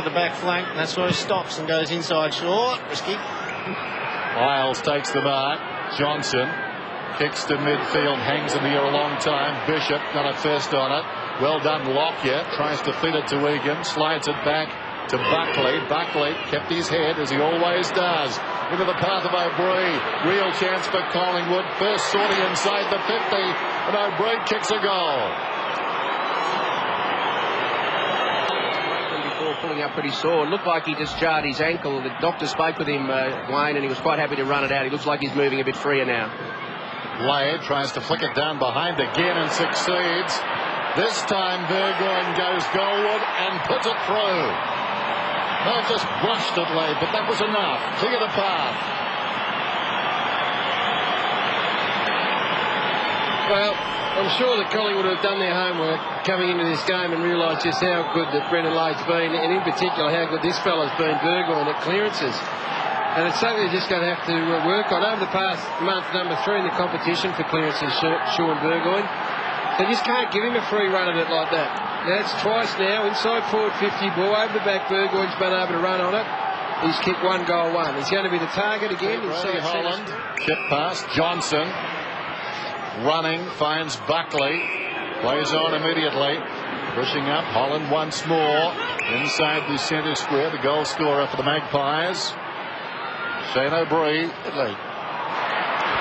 to the back flank, and that's where he stops and goes inside short. Risky. Miles takes the mark. Johnson kicks to midfield, hangs in the air a long time. Bishop got a first on it. Well done, Lockyer. Tries to feed it to Egan. Slides it back to Buckley. Buckley kept his head, as he always does, into the path of O'Brien. Real chance for Collingwood. First sortie inside the 50, and O'Brien kicks a goal. Before pulling up pretty sore. It looked like he just jarred his ankle. The doctor spoke with him, Wayne, and he was quite happy to run it out. He looks like he's moving a bit freer now. Laird tries to flick it down behind again and succeeds. This time Burgoyne goes goalward and puts it through. Well, just brushed it, Laird, but that was enough. Clear the path. Well, I'm sure that Collingwood have done their homework coming into this game and realised just how good that Brendan Lade's been, and in particular how good this fella's been, Burgoyne, at clearances. And it's something they're just going to have to work on. Over the past month, number 3 in the competition for clearances, Sean Burgoyne. They just can't give him a free run of it like that. That's twice now, inside forward 50, ball over the back. Burgoyne's been able to run on it. He's kicked 1 goal 1. He's going to be the target again. Inside Holland, chip pass, Johnson running, finds Buckley, plays on immediately, pushing up. Holland once more inside the centre square, the goal scorer for the Magpies, Shane O'Brien.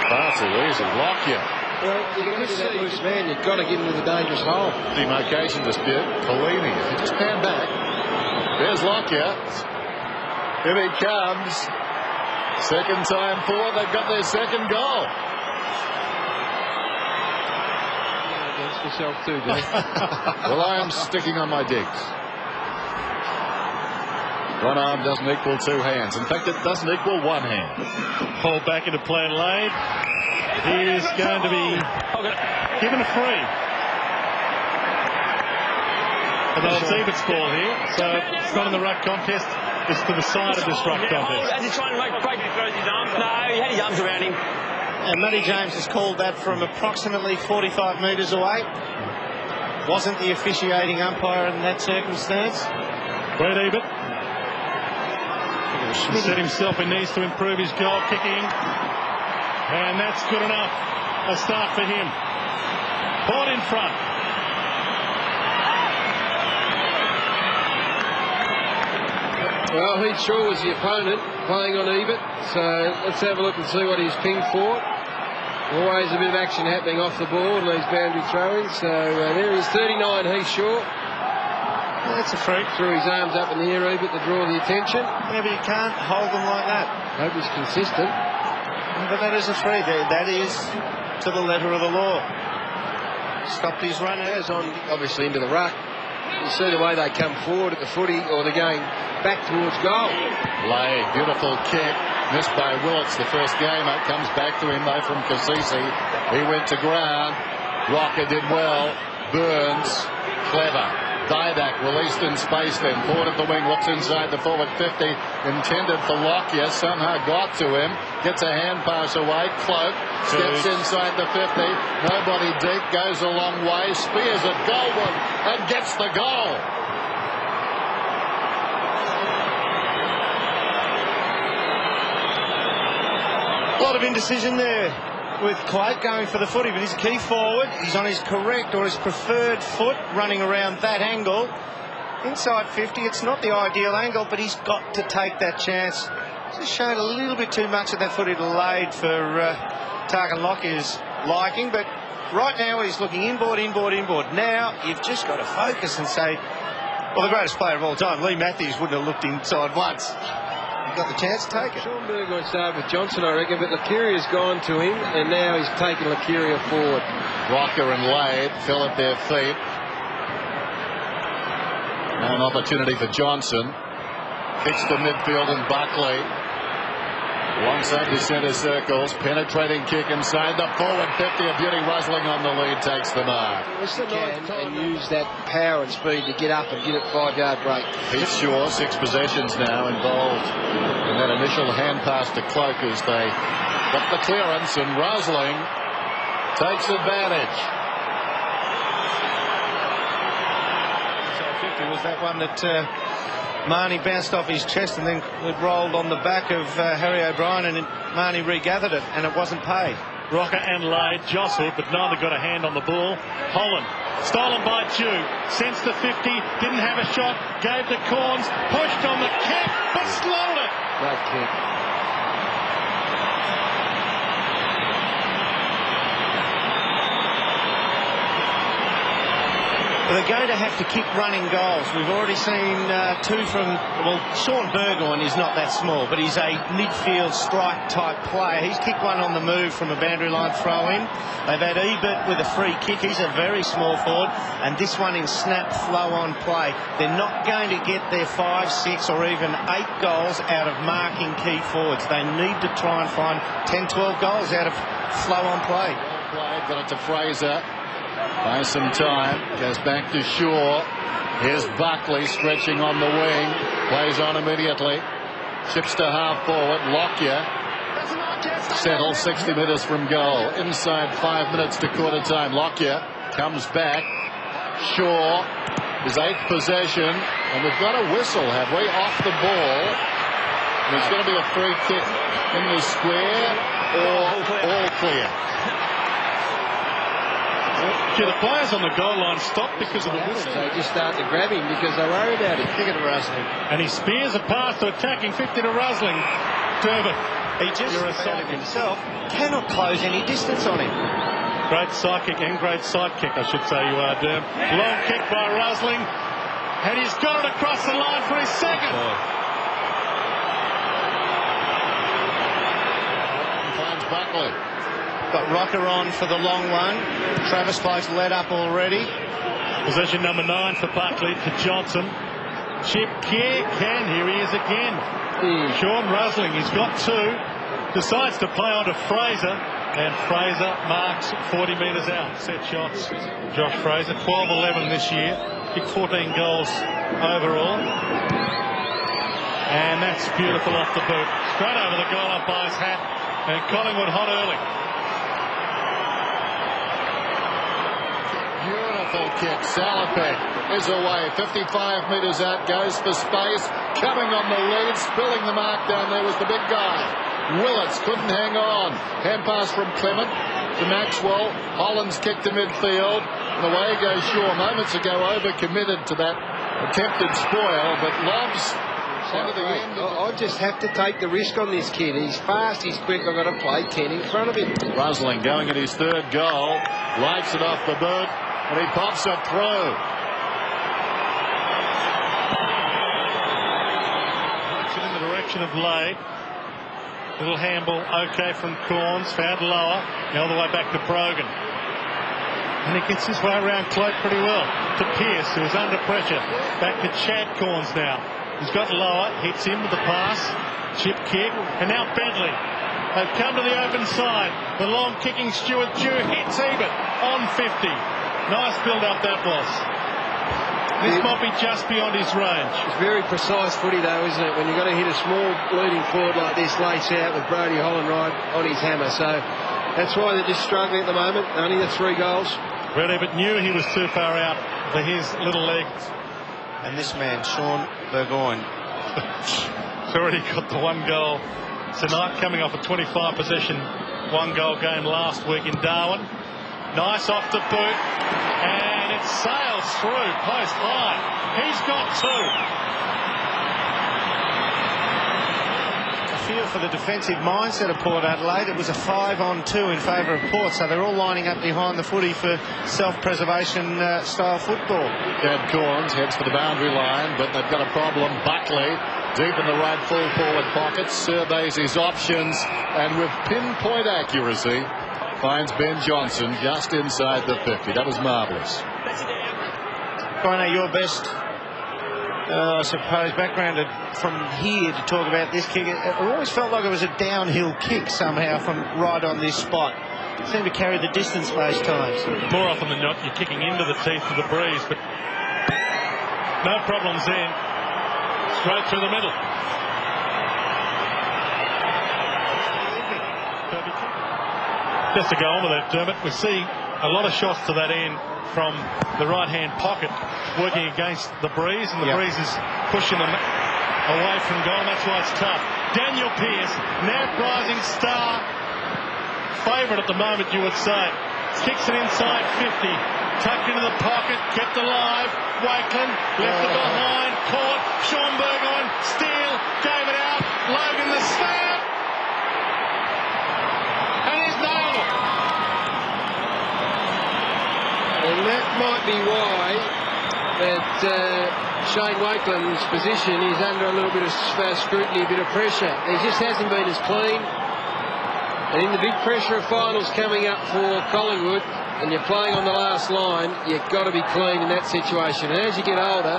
Far too easy. Lockyer. Well, you're going to see that loose man. You've got to get into the dangerous hole. Demarcation dispute. Collini. If you just pan back, there's Lockyer. Here he comes. Second time forward. They've got their second goal. Against yourself too, Dave. Well, I am sticking on my digs. One arm doesn't equal 2 hands. In fact, it doesn't equal 1 hand. Pulled back into play and Laid. He is going to be given a free. But they'll see it's ball here. So it's not in the ruck contest. It's to the side of this ruck contest. As he's trying to break his arms. No, he had his arms around him. And Matty James has called that from approximately 45 metres away. Wasn't the officiating umpire in that circumstance. Brett Ebert. He said himself he needs to improve his goal kicking. And that's good enough. A start for him. Ball in front. Well, he sure was the opponent playing on Ebert. So let's have a look and see what he's pinged for. Always a bit of action happening off the ball in these boundary throw-ins. So there he is, 39, he's short. That's a free. Threw his arms up in the air, Ebert, to draw the attention. Yeah, but you can't hold them like that. Hope he's consistent. But that is a free. That is to the letter of the law. Stopped his run. Goes on, obviously, into the ruck. You see the way they come forward at the footy, or they're going back towards goal. Laid, beautiful kick. Missed by Willits the first game. It comes back to him, though, from Kasisi. He went to ground. Rocker did well. Burns, clever. Didak released in space, then forward of the wing, looks inside the forward 50, intended for Lockyer, somehow got to him, gets a hand pass away, Cloak, steps inside the 50, nobody deep, goes a long way, spears at Goldwood, and gets the goal. A lot of indecision there with Cloak going for the footy, but he's a key forward. He's on his correct or his preferred foot, running around that angle. Inside 50, it's not the ideal angle, but he's got to take that chance. Just showed a little bit too much of that footy to Laid for Targan Lockyer's liking, but right now he's looking inboard. Now you've just got to focus and say, well, the greatest player of all time, Lee Matthews, wouldn't have looked inside once. Got the chance to take it. Sean Burgoyne started with Johnson, I reckon, but Lacuria's gone to him, and now he's taken Lacuria forward. Rocker and Laid fell at their feet. An opportunity for Johnson. Kicks to midfield and Buckley. Alongside the centre circles. Penetrating kick inside the forward 50. A beauty Rusling on the lead takes the mark. He can and use that power and speed to get up and get it 5-yard break. Heath Shaw, 6 possessions now involved in that initial hand pass to Cloak as they got the clearance, and Rusling takes advantage. So 50 was that one that Marnie bounced off his chest and then it rolled on the back of Harry O'Brien, and Marnie regathered it, and it wasn't paid. Rocker and Lade jostled, but neither got a hand on the ball. Holland, stolen by Jew, sensed the 50, didn't have a shot, gave to Corns, pushed on the kick, but slowed it. Great kick. They're going to have to keep running goals. We've already seen two from, well, Sean Burgoyne is not that small, but he's a midfield strike type player. He's kicked one on the move from a boundary line throw in. They've had Ebert with a free kick. He's a very small forward, and this one in snap flow on play. They're not going to get their 5, 6 or even 8 goals out of marking key forwards. They need to try and find 10, 12 goals out of flow on play. Got it to Fraser. Buys some time, goes back to Shaw. Here's Buckley stretching on the wing, plays on immediately, chips to half forward. Lockyer settles 60 metres from goal, inside 5 minutes to quarter time. Lockyer comes back. Shaw, his 8th possession, and we've got a whistle, have we, off the ball. There's going to be a free kick in the square, or all clear. Yeah, the players on the goal line stopped because of the whistle. They just start to grab him because they worry about him. Kick it to Rusling. And he spears a pass to attacking 50 to Rusling. Durbin. He just himself cannot close any distance on him. Great sidekick and great sidekick, I should say, you are, Derm. Long kick by Rusling. And he's got it across the line for his second. Finds Buckley. Got Rocker on for the long one. Travis Cloke's let up already. Possession number 9 for Buckley to Johnson. Chip kick, and here he is again. Sean Rusling, he's got 2. Decides to play on to Fraser, and Fraser marks 40 metres out. Set shots. Josh Fraser, 12-11 this year. Kicked 14 goals overall. And that's beautiful off the boot. Straight over the goal umpire's hat. And Collingwood hot early. Beautiful kick. Salopek is away. 55 metres out. Goes for space. Coming on the lead. Spilling the mark down there was the big guy. Willits couldn't hang on. Hand pass from Clement to Maxwell. Holland's kick to midfield. And away goes Shaw. Moments ago overcommitted to that attempted spoil, but lobs into the end. I just have to take the risk on this kid. He's fast, he's quick. I've got to play 10 in front of him. Rusling going at his 3rd goal. Lights it off the boot. And he pops it through. Puts it in the direction of Lade. Little handball, okay from Corns. Found lower. All the way back to Brogan. And he gets his way around Cloke pretty well. To Pearce, who is under pressure. Back to Chad Corns now. He's got lower. Hits him with the pass. Chip kick. And now Bentley. They've come to the open side. The long kicking Stuart Jew hits Ebert on 50. Nice build-up that was. This might be just beyond his range. It's very precise footy, though, isn't it? When you've got to hit a small leading forward like this, lace out with Brodie Holland right on his hammer. So that's why they're just struggling at the moment. Only the 3 goals. Brett Ebert knew he was too far out for his little legs. And this man, Sean Burgoyne. He's already got the 1 goal tonight, coming off a 25 possession 1 goal game last week in Darwin. Nice off the boot, and it sails through post high. He's got 2. I feel for the defensive mindset of Port Adelaide. It was a 5-on-2 in favour of Port, so they're all lining up behind the footy for self-preservation style football. Chad Corns heads for the boundary line, but they've got a problem. Buckley deep in the right full forward pocket, surveys his options, and with pinpoint accuracy finds Ben Johnson just inside the 50. That was marvellous. Rhino, your best, I suppose, background from here to talk about this kick. It always felt like it was a downhill kick somehow from right on this spot. It seemed to carry the distance most times. More often than not, you're kicking into the teeth of the breeze, but no problems then. Straight through the middle. Just to go on with that, Dermot, we see a lot of shots to that end from the right-hand pocket, working against the breeze, and the breeze is pushing them away from goal. That's why it's tough. Daniel Pearce, now rising star, favourite at the moment, you would say. Kicks it inside 50, tucked into the pocket, kept alive. Wakeland left it behind, caught. Sean Burgoyne, steal, gave it out. Logan the stab, and he's nailed it. And that might be why that Shane Wakeland's position is under a little bit of scrutiny, a bit of pressure. He just hasn't been as clean. And in the big pressure of finals coming up for Collingwood, and you're playing on the last line, you've got to be clean in that situation. And as you get older,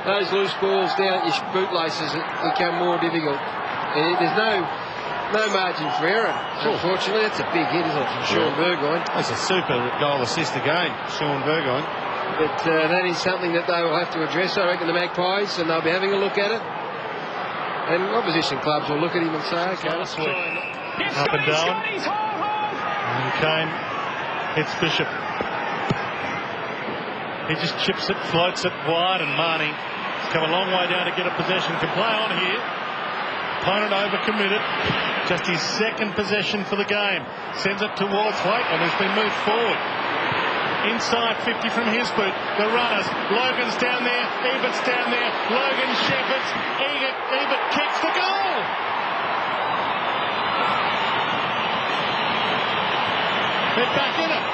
those loose balls down at your bootlaces become more difficult. And there's no margin for error. Unfortunately, that's a big hit, isn't it, from Sean Burgoyne? That's a super goal assist again, Sean Burgoyne. But that is something that they will have to address, I reckon, the Magpies, and they'll be having a look at it. And opposition clubs will look at him and say, okay, let's look. Up and down. And Kane hits Bishop. He just chips it, floats it wide, and Marnie has come a long way down to get a possession. Can play on here. Opponent overcommitted. Just his second possession for the game. Sends it towards Wakeland, who's been moved forward. Inside 50 from his boot. The runners. Logan's down there. Ebert's down there. Logan shepherds. Ebert kicks the goal. They're back in it.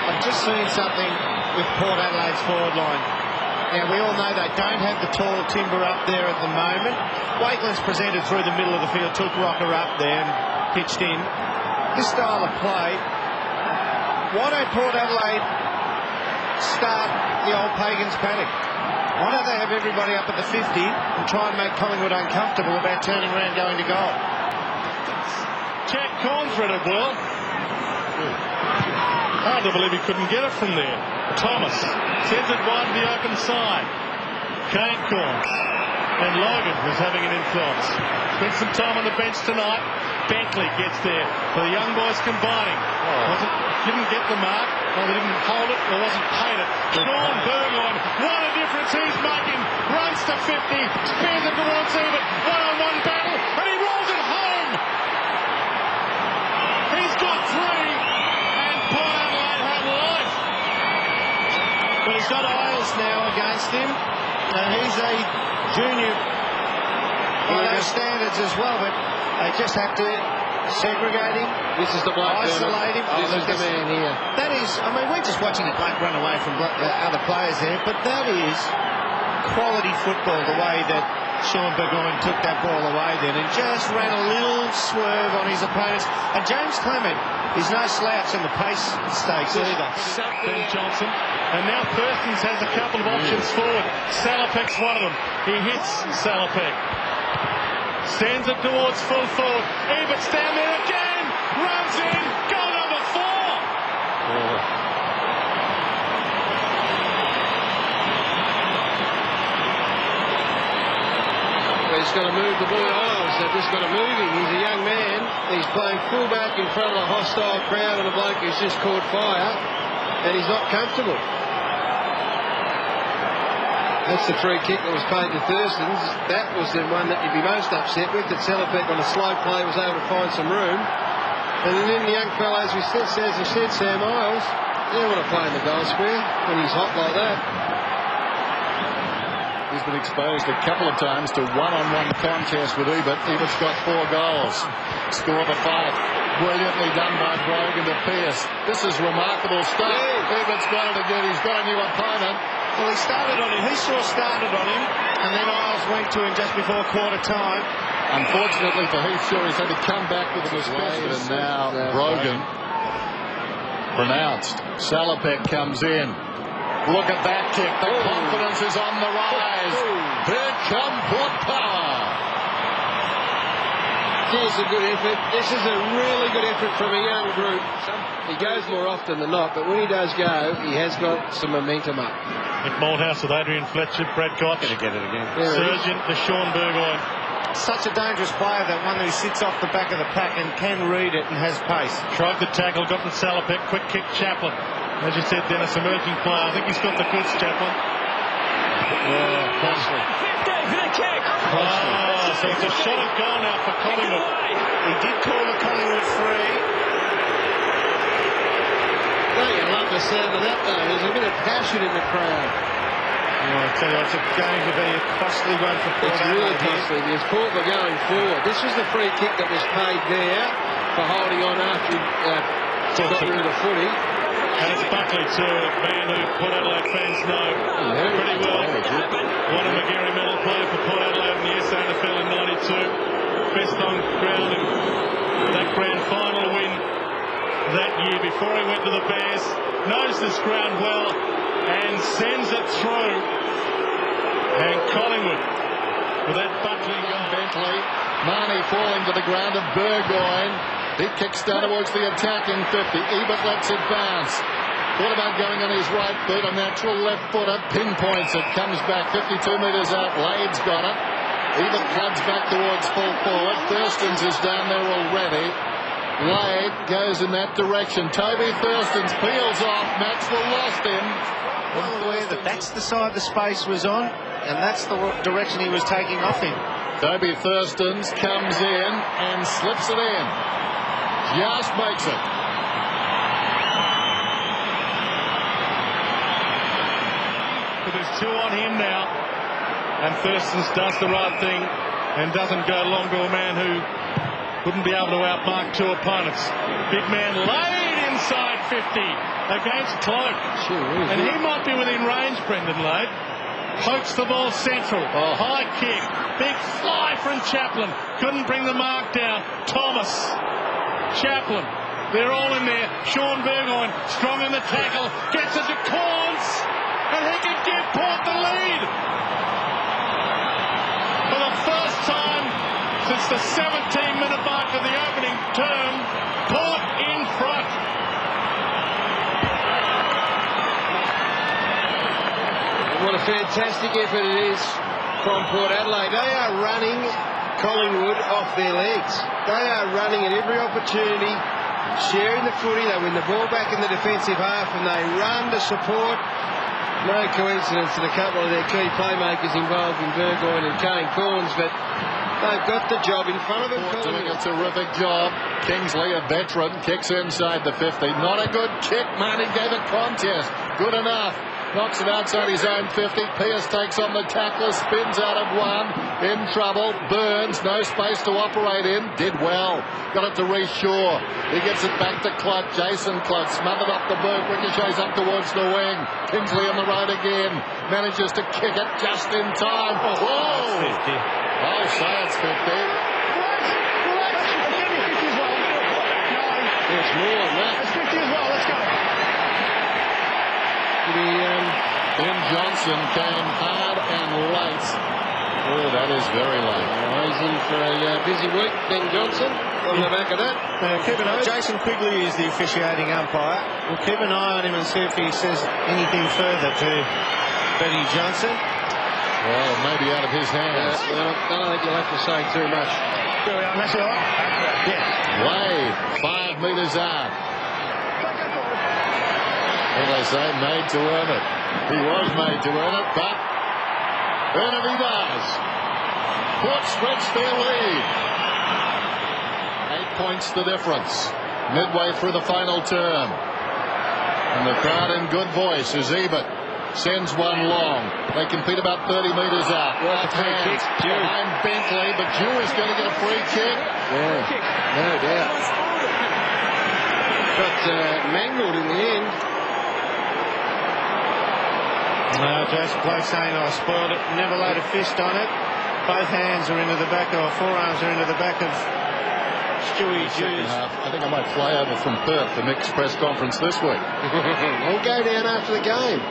I've just seen something with Port Adelaide's forward line. Now, we all know they don't have the tall timber up there at the moment. Wakeland's presented through the middle of the field, took Rocker up there and pitched in. This style of play, why don't Port Adelaide start the old Pagans panic? Why don't they have everybody up at the 50 and try and make Collingwood uncomfortable about turning around going to goal? Jack Corns read it well. Hard to believe he couldn't get it from there. Thomas sends it wide to the open side. Kane Corns. And Logan, who's having an influence. Spent some time on the bench tonight. Bentley gets there for the young boys combining. Didn't get the mark, or they didn't hold it, or wasn't paid it. Sean Burgoyne, what a difference he's making. Runs to 50, spears it towards Ebert. One-on-one battle, and he rolls it home. He's got three, and Port Adelaide have life. But he's got Isles now against him. And he's a junior by those standards as well, but they just have to segregate him. This is the bloke. Isolate him. This is the man here. That is, I mean, we're just watching a bloke run away from other players there, but that is quality football, the way that Sean Burgoyne took that ball away then and just ran a little swerve on his opponents. And James Clement is no slouch in the pace stakes either. Ben Johnson. And now Thurston's has a couple of options forward. Salopek's one of them. He hits Salopek. Sends it towards full forward. Ebert's down there again. Runs in. Goal number 4. He's got to move the boy Isles. They've just got to move him. He's a young man. He's playing fullback in front of a hostile crowd and a bloke who's just caught fire, and he's not comfortable. That's the free kick that was paid to Thurston's. That was the one that you'd be most upset with, that Salopek on a slow play was able to find some room. And then the young fellow, as we said, Sam Isles, he don't want to play in the goal square when he's hot like that. He's been exposed a couple of times to one-on-one contest with Ebert. Ebert's got 4 goals. Score of 5. Brilliantly done by Brogan to Pearce. This is remarkable stuff. Ebert's got it again. He's got a new opponent. Well, he started on him. He started on him, and then Isles went to him just before quarter time. Unfortunately for Heath Shaw, he's had to come back with the specialist. And now Brogan pronounced. Salopek comes in. Look at that kick. The confidence is on the rise. Here come Port Power. Here's a good effort. This is a really good effort from a young group. He goes more often than not, but when he does go, he has got some momentum up. Nick Malthouse with Adrian Fletcher, Brad Koch. Gonna get it again. Surgeon to Sean Burgoyne. Such a dangerous player, that one who sits off the back of the pack and can read it and has pace. Tried the tackle, got the Salopek, quick kick Chaplin. As you said, Dennis, emerging player. I think he's got the goods, Chaplin. Costly. So it's a shot at goal now for Collingwood. He did call the Collingwood free. Don't you love the sound of that, though? There's a bit of passion in the crowd. I tell you, it's going to be a costly one for Port It's really Adelaide. costly. There's Port were going forward. This was the free kick that was paid there for holding on after he got rid of the footy. And it's Buckley, too, a man who Port Adelaide fans know pretty well. Won a McGarry medal, player for Port Adelaide in the SANFL in '92. Best on ground in that grand final win that year before he went to the Bears. Knows this ground well and sends it through. And Collingwood with that Buckley goal. Bentley, Marnie falling to the ground, and Burgoyne. He kicks down towards the attacking 50. Ebert lets it bounce. What about going on his right foot? A natural left footer, pinpoints it, comes back 52 metres out. Lade's got it. Ebert floods back towards full forward. Thurstons is down there already. Lade goes in that direction. Toby Thurstons peels off. Maxwell lost him. Well aware that that's the side the space was on, and that's the direction he was taking off him. Toby Thurstons comes in and slips it in. Just makes it. But there's two on him now, and Thurstons does the right thing and doesn't go long to a man who wouldn't be able to outmark two opponents. Big man Lade inside 50 against Cloak. And he might be within range, Brendan Lade. Pokes the ball central. High kick. Big fly from Chaplin. Couldn't bring the mark down. Thomas. Chaplin. They're all in there. Sean Burgoyne strong in the tackle. Gets it to Corns. And he can give Port the lead. For the first time since the 17-minute mark of the opening term, Port in front. What a fantastic effort it is from Port Adelaide. They are running Collingwood off their legs. They are running at every opportunity, sharing the footy. They win the ball back in the defensive half and they run to support. No coincidence that a couple of their key playmakers involved in Burgoyne and Kane Corns, but they've got the job in front of them. Doing a terrific job. Kingsley, a veteran, kicks inside the 50. Not a good kick. Marnie gave it contest. Good enough. Knocks it outside his own 50. Pearce takes on the tackler, spins out of one. In trouble. Burns, no space to operate in. Did well. Got it to Reece Shaw. He gives it back to Clutt. Jason Clutt smothered up the boot. Ricochets up towards the wing. Kingsley on the road again. Manages to kick it just in time. Whoa! I'll say it's 50. It's more than that. It's 50 as well. Let's go. Ben Johnson came hard and late. Oh, that is very late. He's in for a busy week, Ben Johnson, on the back of that. Keep an eye. Jason Quigley is the officiating umpire. We'll keep an eye on him and see if he says anything further to Benny Johnson. Well, it may be out of his hands. Well, I don't think you'll have to say too much. There we are. That's all right. Yeah. Wade, 5 metres out. As I say, made to earn it. He was made to earn it, but earn it he does. Port stretch their lead. 8 points the difference. Midway through the final term. And the crowd in good voice as Ebert sends one long. They compete about 30 metres out. Left hand behind Bentley, but Jew is going to get a free kick. Yeah, no doubt. But mangled in the end. Jason Blake saying I spoiled it. Never laid a fist on it. Both hands are into the back, or forearms are into the back of Stewie Jews. I think I might fly over from Perth for Mick's press conference this week. We'll go down after the game.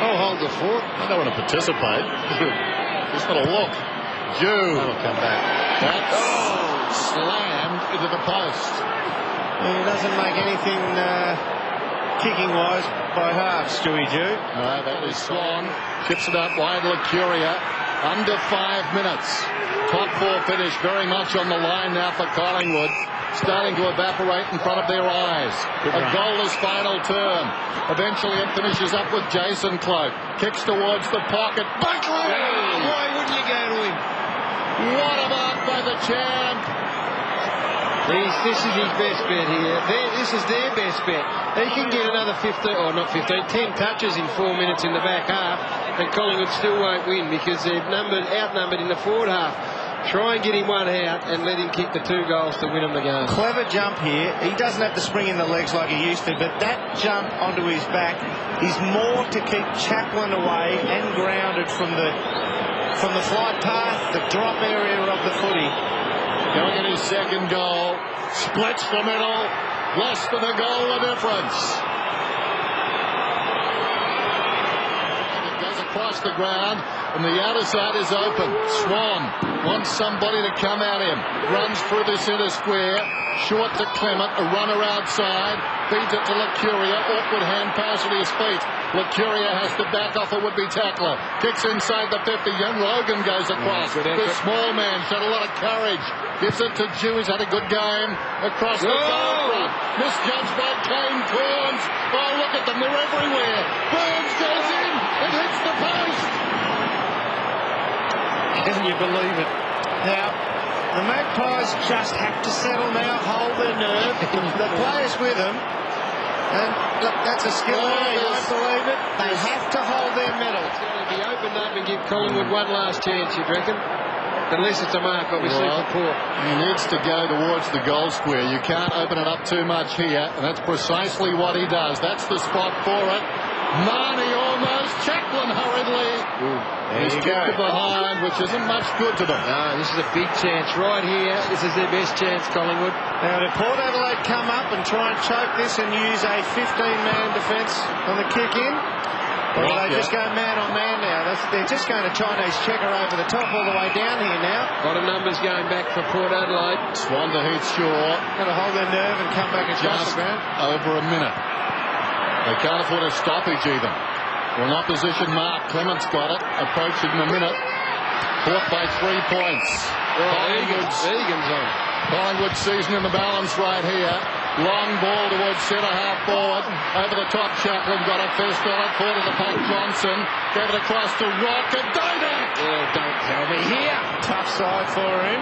I'll hold the fort. I don't want to participate. Just got to look. Jew. That'll come back. That's slammed into the post. He doesn't make anything kicking-wise by half, Stewie Jew. No, that is Swan. Chips it up wide. Lucuria Under 5 minutes. Top four finish very much on the line now for Collingwood. Starting to evaporate in front of their eyes. A goalless final term. Eventually it finishes up with Jason Cloke. Kicks towards the pocket. Buckley! Why wouldn't you go to him? What a mark by the champ! This is his best bet here. This is their best bet. He can get another 10 touches in 4 minutes in the back half, and Collingwood still won't win because they're outnumbered in the forward half. Try and get him one out and let him kick the 2 goals to win them the game. Clever jump here. He doesn't have to spring in the legs like he used to, but that jump onto his back is more to keep Chaplin away and grounded from the flight path, the drop area of the footy. Going in his second goal, splits the middle, less than a goal the difference. It goes across the ground, and the outer side is open. Swan wants somebody to come at him. Runs through the centre square, short to Clement, a runner outside, feeds it to Licuria, awkward hand pass at his feet. Licuria has to back off a would-be tackler. Kicks inside the 50. Young Logan goes across. The small man showed a lot of courage. Gives it to Jew. He's had a good game. Across the goal front. Misjudged by Kane Corns. Oh, look at them. They're everywhere. Burns goes in. It hits the post. Can you believe it? Now, the Magpies just have to settle now, hold their nerve. The players with them. And look, that's a skill. You won't believe it. They have to hold their mettle. Be opened up and give Collingwood one last chance, you'd reckon? Unless it's a mark, obviously, for Port. He needs to go towards the goal square. You can't open it up too much here, and that's precisely what he does. That's the spot for it. Marnie almost. Chaplin hurriedly. He's kicked it behind, which isn't much good to them. No, this is a big chance right here. This is their best chance, Collingwood. Now, did Port Adelaide come up and try and choke this and use a 15-man defence on the kick in? Or will they just go man on man now? They're just going to Chinese checker over the top all the way down here now. A lot of numbers going back for Port Adelaide. Swan to Heath-Shaw. Going to hold their nerve and come back across the ground. Over a minute. They can't afford a stoppage even. Well, in opposition mark, Clement's got it. Approaching the minute. Port by 3 points. Egan's on. Collingwood season in the balance right here. Long ball towards centre half forward. Over the top, Chaplin got a fist on it. Forward to the punt, Johnson. Gave it across to Rocker. Dodak! Don't tell me here. Tough side for him.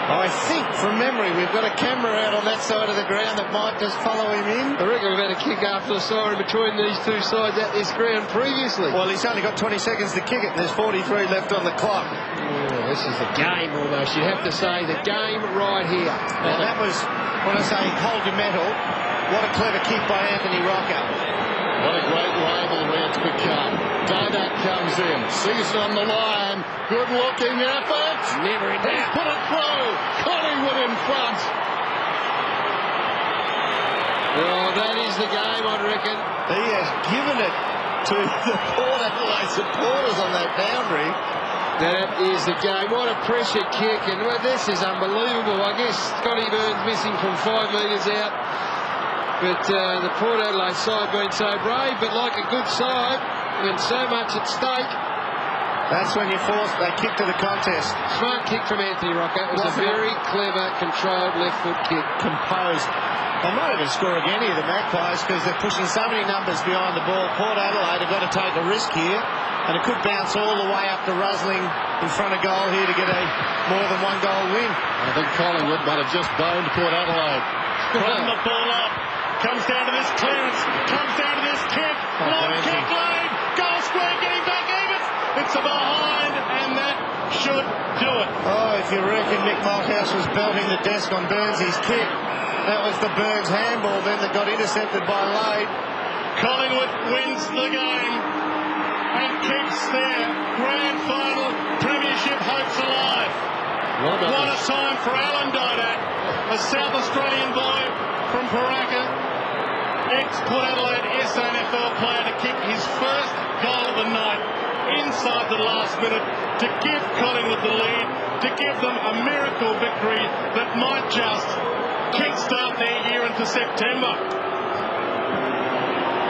I think, from memory, we've got a camera out on that side of the ground that might just follow him in. I reckon we've had a kick after the siren between these two sides at this ground previously. Well, he's only got 20 seconds to kick it, and there's 43 left on the clock. Oh, this is the game almost. You have to say the game right here. And that was, when I say hold your mettle, what a clever kick by Anthony Rocker. What a great rivalry it's become. Dodak comes in, sees it on the line. Good looking effort. Never in He's put it through. Collingwood in front. Oh, that is the game, I reckon. He has given it to the Port Adelaide supporters on that boundary. That is the game. What a pressure kick. And well, this is unbelievable. I guess Scotty Burns missing from 5 metres out. But the Port Adelaide side been so brave, but like a good side, and so much at stake. That's when you force that kick to the contest. Smart kick from Anthony Rocker. It was a very clever, controlled left foot kick. Composed. They might even score again here, the Magpies, because they're pushing so many numbers behind the ball. Port Adelaide have got to take a risk here, and it could bounce all the way up to Rusling in front of goal here to get a more than 1 goal win. I think Collingwood might have just boned Port Adelaide. From the ball up. Comes down to this clearance. Comes down to this kick. Long kick lane. Goal square getting back even. It's a behind, and that should do it. Oh, if you reckon Nick Malthouse was belting the desk on Burns' kick, that was the Burns handball then that got intercepted by Lade. Collingwood wins the game and keeps their grand final premiership hopes alive. What a time for Alan Dodak, a South Australian boy from Paraka, ex-Port Adelaide SANFL player, to kick his first goal of the night inside the last minute to give Collingwood the lead, to give them a miracle victory that might just kickstart their year into September.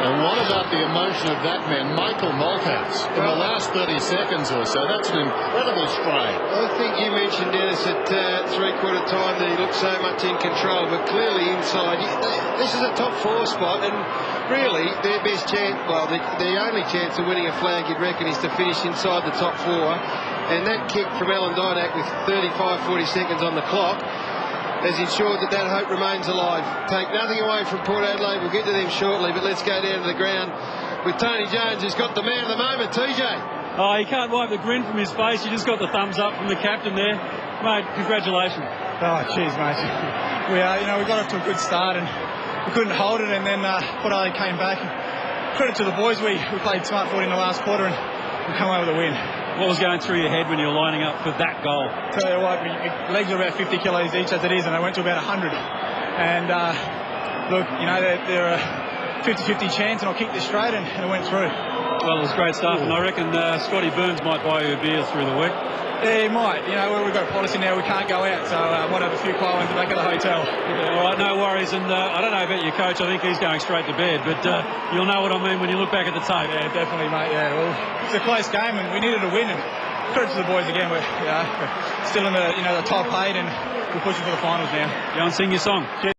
And what about the emotion of that man, Michael Malthouse, in the last 30 seconds or so? That's an incredible strain. I think you mentioned, Dennis, at three-quarter time that he looked so much in control, but clearly inside. This is a top 4 spot, and really their best chance, well, the only chance of winning a flag, you'd reckon, is to finish inside the top 4. And that kick from Alan Dynak with 35-40 seconds on the clock has ensured that hope remains alive. Take nothing away from Port Adelaide. We'll get to them shortly, but let's go down to the ground with Tony Jones, who's got the man of the moment. TJ. Oh, he can't wipe the grin from his face. You just got the thumbs up from the captain there. Mate, congratulations. Oh, cheers, mate. We got off to a good start and we couldn't hold it, and then Port Adelaide came back. Credit to the boys. We played smart footy in the last quarter and we come away with a win. What was going through your head when you were lining up for that goal? Tell you what, my legs are about 50 kilos each as it is, and I went to about 100. And look, they're a 50-50 chance, and I'll kick this straight, and it went through. Well, it was great stuff, and I reckon Scotty Burns might buy you a beer through the week. Yeah, he might. We've got a policy now, we can't go out, so I might have a few quiet ones back at the hotel. Yeah, all right, no worries. And I don't know about your coach. I think he's going straight to bed, but you'll know what I mean when you look back at the tape. Yeah, definitely, mate. Yeah, well, it's a close game, and we needed a win. And credit to the boys again. We're still in the top 8, and we're pushing for the finals now. Go and sing your song. Cheers.